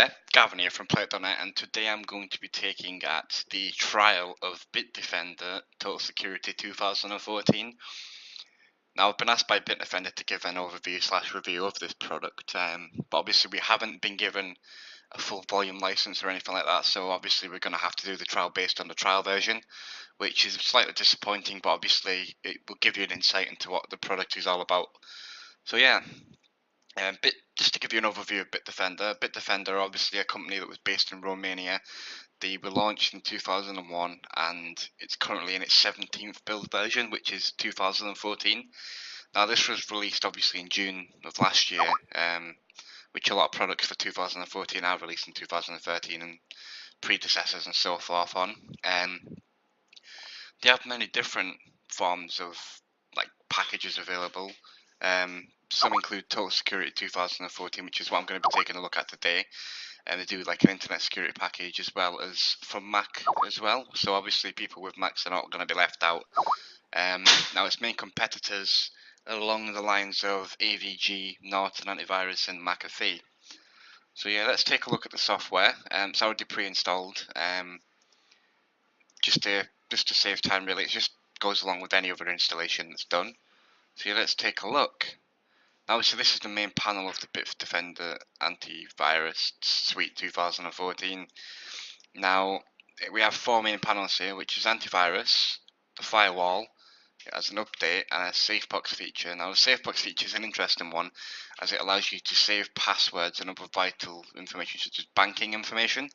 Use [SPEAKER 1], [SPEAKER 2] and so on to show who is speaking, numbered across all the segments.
[SPEAKER 1] there, Gavin here from Play3r, and today I'm going to be taking at the trial of Bitdefender Total Security 2014. Now, I've been asked by Bitdefender to give an overview/review of this product, but obviously we haven't been given a full volume license or anything like that, so obviously we're going to have to do the trial based on the trial version, which is slightly disappointing, but obviously it will give you an insight into what the product is all about. So yeah. Just to give you an overview of Bitdefender, Bitdefender are obviously a company that was based in Romania. They were launched in 2001 and it's currently in its 17th build version, which is 2014. Now this was released obviously in June of last year, which a lot of products for 2014 are released in 2013 and predecessors and so forth on. They have many different forms of packages available. Some include Total Security 2014, which is what I'm going to be taking a look at today. And they do like an internet security package as well as for Mac as well. So obviously people with Macs are not going to be left out. Now its main competitors are along the lines of AVG, Norton Antivirus and McAfee. So yeah, let's take a look at the software. It's already pre-installed. Just to save time really, it just goes along with any other installation that's done. So yeah, let's take a look. Obviously this is the main panel of the Bitdefender Antivirus Suite 2014. Now we have four main panels here, which is Antivirus, the Firewall, it has an update and a SafeBox feature. Now the SafeBox feature is an interesting one as it allows you to save passwords and other vital information such as banking information.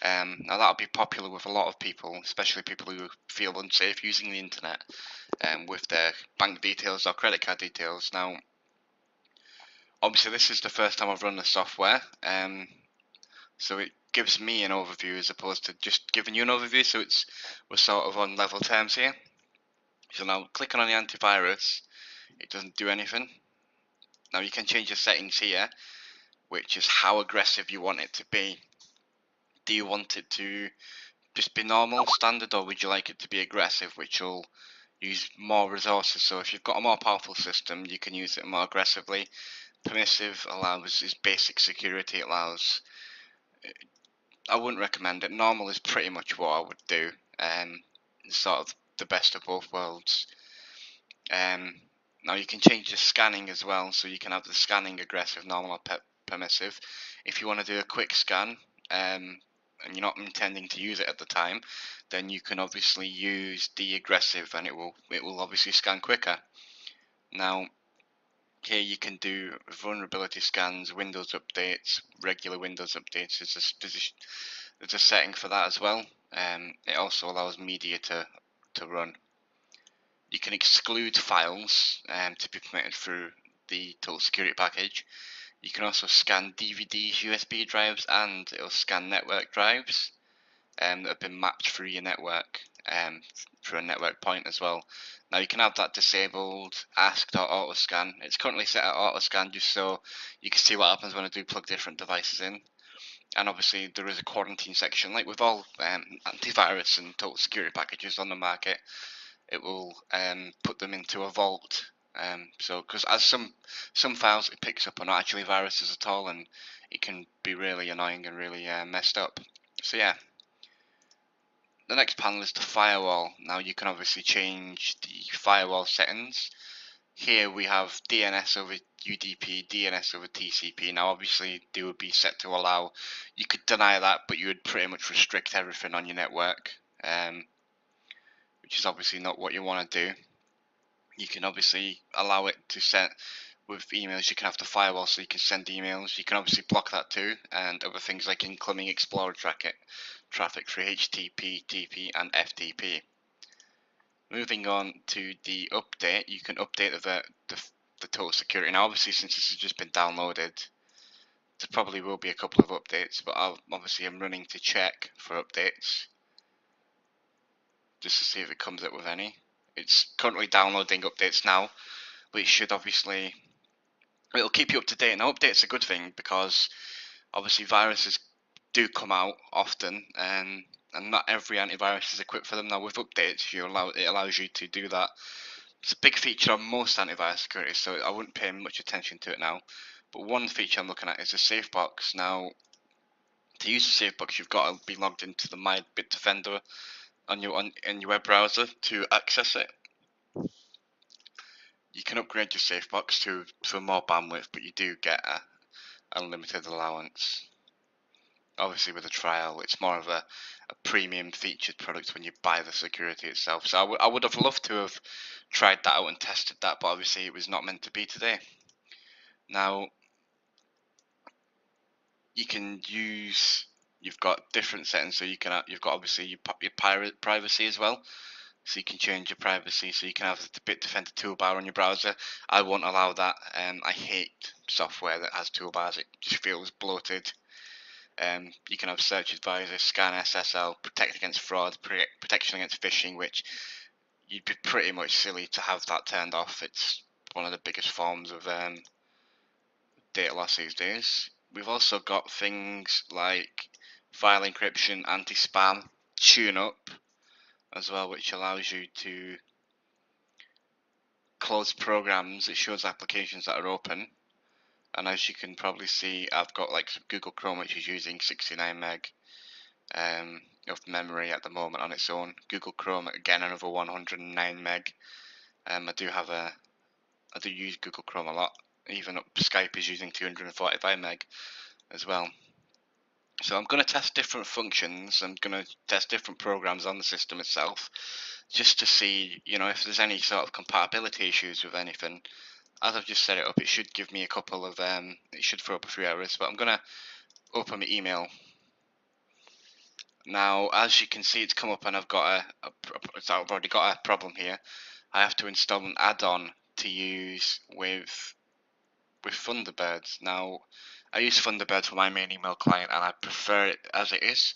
[SPEAKER 1] Now that'll be popular with a lot of people, especially people who feel unsafe using the internet with their bank details or credit card details. Now obviously this is the first time I've run the software, so it gives me an overview as opposed to just giving you an overview, so we're sort of on level terms here. So now clicking on the antivirus, it doesn't do anything. Now you can change the settings here, which is how aggressive you want it to be. Do you want it to just be normal, standard, or would you like it to be aggressive, which will use more resources? So if you've got a more powerful system, you can use it more aggressively. Permissive is basic security. It allows, I wouldn't recommend it. Normal is pretty much what I would do. Sort of the best of both worlds. Now you can change the scanning as well, so you can have the scanning aggressive, normal, or permissive. If you want to do a quick scan, and you're not intending to use it at the time, then you can obviously use the aggressive, and it will obviously scan quicker. Now here you can do vulnerability scans, Windows updates, regular Windows updates. There's a setting for that as well. It also allows media to run. You can exclude files to be permitted through the Total Security package. You can also scan DVDs, USB drives, and it'll scan network drives that have been mapped through your network, through a network point as well. Now you can have that disabled, asked, or auto scan. It's currently set at auto scan just so you can see what happens when I do plug different devices in. And obviously there is a quarantine section, like with all antivirus and total security packages on the market. It will put them into a vault. So because as some files it picks up are not actually viruses at all, and it can be really annoying and really messed up. So yeah. The next panel is the firewall. Now you can obviously change the firewall settings. Here we have DNS over UDP, DNS over TCP. Now obviously they would be set to allow, you could deny that, but you would pretty much restrict everything on your network, which is obviously not what you want to do. You can obviously allow it to set, with emails you can have the firewall so you can send emails. You can obviously block that too, and other things like incoming Explorer traffic through HTTP, TP and FTP. Moving on to the update, you can update the total security. Now obviously since this has just been downloaded, there probably will be a couple of updates, but obviously I'm running to check for updates just to see if it comes up with any. It's currently downloading updates now, which should obviously, it'll keep you up to date. Now updates are a good thing because obviously viruses do come out often, and not every antivirus is equipped for them. Now with updates, it allows you to do that. It's a big feature on most antivirus security, so I wouldn't pay much attention to it now. But one feature I'm looking at is the SafeBox. Now To use the safe box, you've got to be logged into the My Bitdefender in your web browser to access it. You can upgrade your safe box for more bandwidth, but you do get a unlimited allowance. Obviously, with a trial, it's more of a premium featured product when you buy the security itself. So I would have loved to have tried that out and tested that, but obviously it was not meant to be today. Now, you've got different settings, so you've got obviously your privacy as well. So you can change your privacy, so you can have the Bitdefender toolbar on your browser. I won't allow that. I hate software that has toolbars. It just feels bloated. You can have search advisor, scan SSL, protect against fraud, protection against phishing, which you'd be pretty much silly to have that turned off. It's one of the biggest forms of data loss these days. We've also got things like file encryption, anti-spam, tune-up as well, which allows you to close programs. It shows applications that are open. And as you can probably see, I've got like Google Chrome, which is using 69 meg of memory at the moment on its own. Google Chrome, again, another 109 meg. I do use Google Chrome a lot. Even Skype is using 245 meg as well. So I'm going to test different functions. I'm going to test different programs on the system itself, just to see, if there's any sort of compatibility issues with anything. As I've just set it up, it should give me a couple of, it should throw up a few errors, but I'm going to open my email. Now, as you can see, it's come up and I've already got a problem here. I have to install an add-on to use with Thunderbird. Now, I use Thunderbird for my main email client and I prefer it as it is.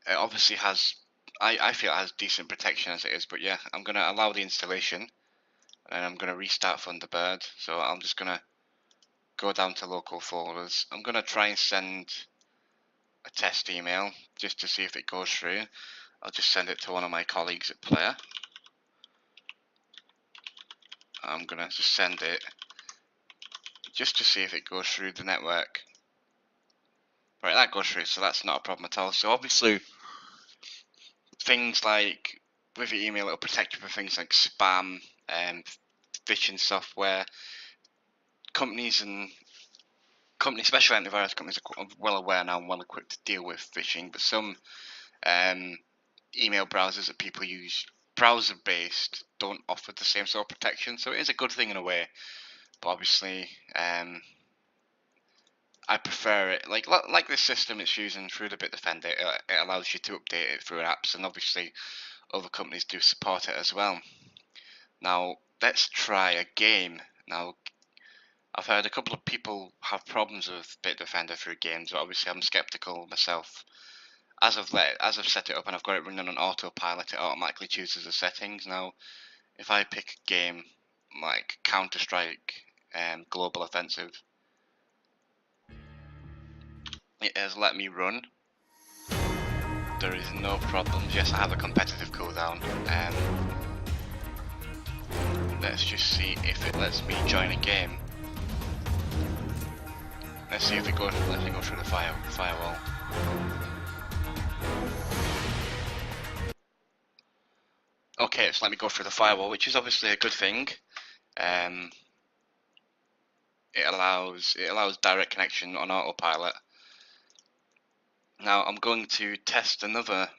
[SPEAKER 1] It obviously has, I feel it has decent protection as it is, but yeah, I'm going to allow the installation and I'm going to restart Thunderbird. So I'm just going to go down to local folders. I'm going to try and send a test email just to see if it goes through. I'll just send it to one of my colleagues at Player. I'm going to just send it just to see if it goes through the network. Right, that goes through, so that's not a problem at all. So obviously, things like with your email, it'll protect you from things like spam and phishing software. Companies, especially antivirus companies, are well aware now and well equipped to deal with phishing. But some email browsers that people use, browser-based, don't offer the same sort of protection. So it is a good thing in a way. But obviously, I prefer it like this system it's using through the Bitdefender. It allows you to update it through apps, and obviously other companies do support it as well. Now let's try a game. Now I've heard a couple of people have problems with Bitdefender through games, but obviously I'm skeptical myself. As I've set it up and I've got it running on autopilot, it automatically chooses the settings. Now if I pick a game like Counter-Strike Global Offensive, it has let me run. There is no problems. Yes, I have a competitive cooldown. Let's just see if it lets me join a game. Let's see if it goes. Let me go through the firewall. Okay, it's let me go through the firewall, which is obviously a good thing. It allows direct connection on autopilot. Now I'm going to test another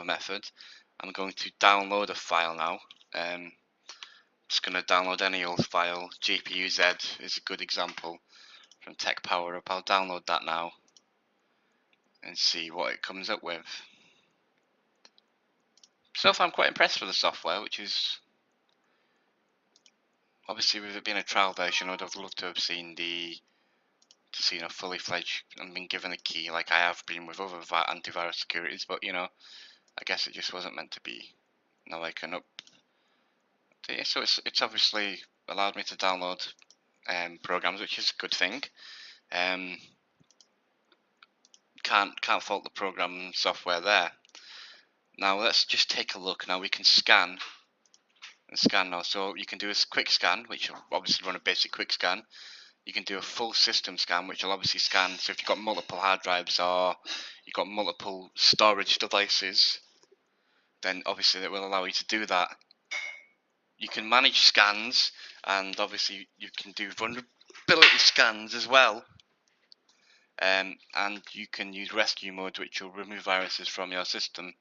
[SPEAKER 1] method. I'm going to download a file now. Just going to download any old file. GPU-Z is a good example from Tech Power Up. I'll download that now and see what it comes up with. So far I'm quite impressed with the software, which is obviously, with it being a trial version, I'd have loved to have seen a fully fledged and been given a key like I have been with other antivirus securities, but I guess it just wasn't meant to be. Now I can update, so it's obviously allowed me to download programs, which is a good thing. Can't fault the program software there. Now let's just take a look. Now we can scan now, so you can do a quick scan, which will obviously run a basic quick scan. you can do a full system scan, which will obviously scan. So if you've got multiple hard drives or you've got multiple storage devices, then obviously that will allow you to do that. You can manage scans, and obviously you can do vulnerability scans as well. And you can use rescue mode, which will remove viruses from your system.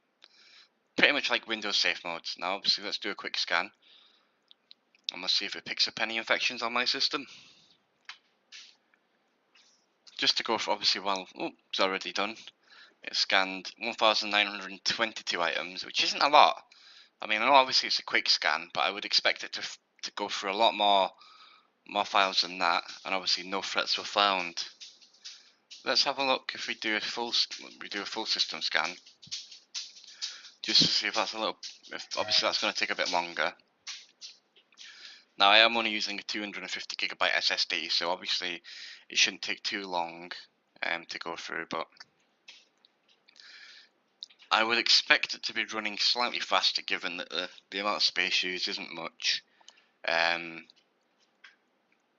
[SPEAKER 1] Pretty much like Windows safe modes. Now obviously let's do a quick scan, and let's see if it picks up any infections on my system. Just to go for, obviously, well, it's already done. It scanned 1,922 items, which isn't a lot. I mean, I know obviously it's a quick scan, but I would expect it to go through a lot more files than that, and obviously no threats were found. Let's have a look if we do a full system scan, just to see if that's obviously that's going to take a bit longer. Now I am only using a 250 gigabyte SSD, so obviously it shouldn't take too long to go through, but I would expect it to be running slightly faster, given that the amount of space used isn't much.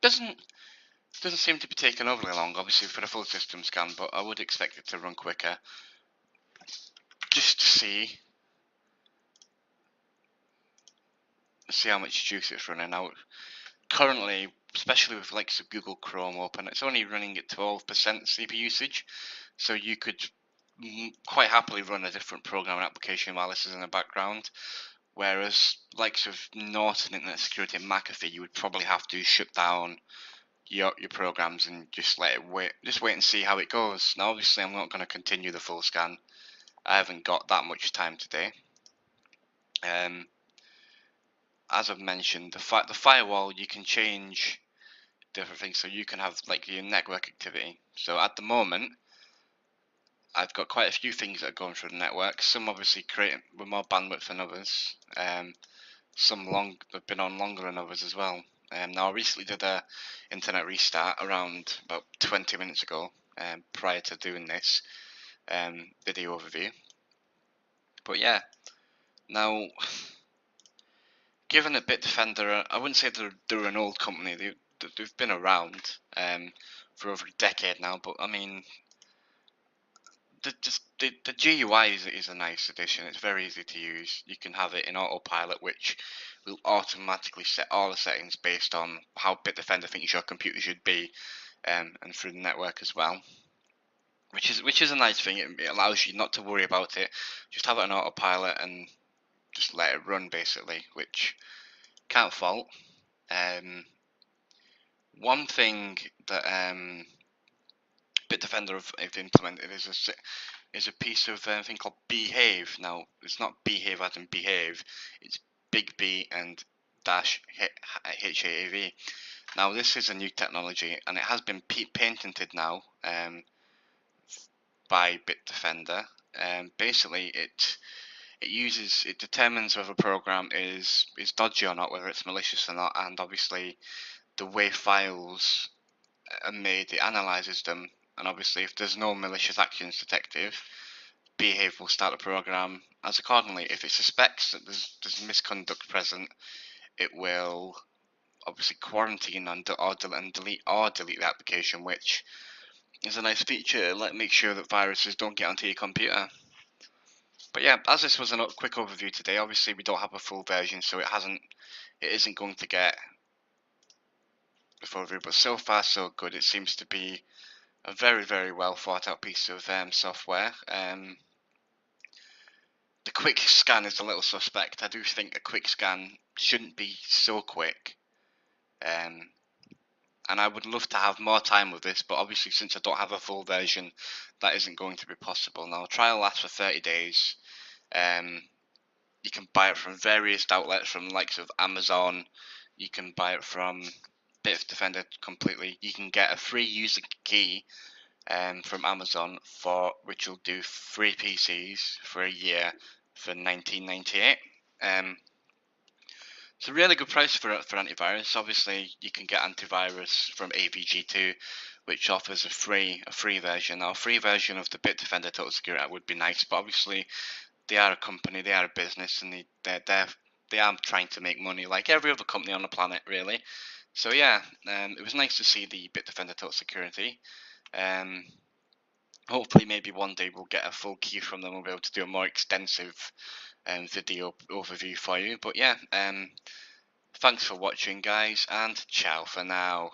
[SPEAKER 1] Doesn't seem to be taking overly long, obviously, for a full system scan, but I would expect it to run quicker. Just to see how much juice it's running out. Currently, especially with likes of Google Chrome open, it's only running at 12% CPU usage, so you could quite happily run a different program and application while this is in the background. Whereas likes of Norton Internet Security and McAfee, you would probably have to shut down your programs and just wait and see how it goes. Now obviously I'm not going to continue the full scan. I haven't got that much time today. As I've mentioned, the firewall, you can change different things, so you can have like your network activity. So at the moment I've got quite a few things that are going through the network. Some obviously creating with more bandwidth than others. Some have been on longer than others as well. Now I recently did a internet restart around about 20 minutes ago, prior to doing this video overview. But yeah, now given that Bitdefender, I wouldn't say they're an old company. They've been around for over a decade now. But I mean, the GUI is a nice addition. It's very easy to use. You can have it in autopilot, which will automatically set all the settings based on how Bitdefender thinks your computer should be, and through the network as well. Which is a nice thing. It allows you not to worry about it. Just have it on autopilot and just let it run, basically, which can't fault. One thing that Bitdefender have implemented is a piece of thing called Behave. Now, it's not Behave as in behave, it's Big B and dash HAAV. Now, this is a new technology, and it has been patented now by Bitdefender. Basically, it determines whether a program is dodgy or not, whether it's malicious or not, and obviously the way files are made, it analyzes them, and obviously if there's no malicious actions detected, Behave will start the program as accordingly. If it suspects that there's misconduct present, it will obviously quarantine and delete the application, which is a nice feature. Make sure that viruses don't get onto your computer. But yeah, as this was a quick overview today, obviously we don't have a full version, so it isn't going to get a full overview. But so far so good. It seems to be a very, very well thought out piece of software. The quick scan is a little suspect. I do think a quick scan shouldn't be so quick. And I would love to have more time with this, but obviously since I don't have a full version, that isn't going to be possible. Now, trial lasts for 30 days. You can buy it from various outlets, from the likes of Amazon. You can buy it from Bitdefender completely. You can get a free user key from Amazon which will do 3 PCs for a year for $19.98. It's a really good price for antivirus. Obviously, you can get antivirus from AVG2, which offers a free version. Now, a free version of the Bitdefender Total Security would be nice, but obviously, they are a company, they are a business, and they are trying to make money, like every other company on the planet, really. So yeah, it was nice to see the Bitdefender Total Security. Hopefully maybe one day we'll get a full key from them and we'll be able to do a more extensive video overview for you. But yeah, thanks for watching guys, and ciao for now.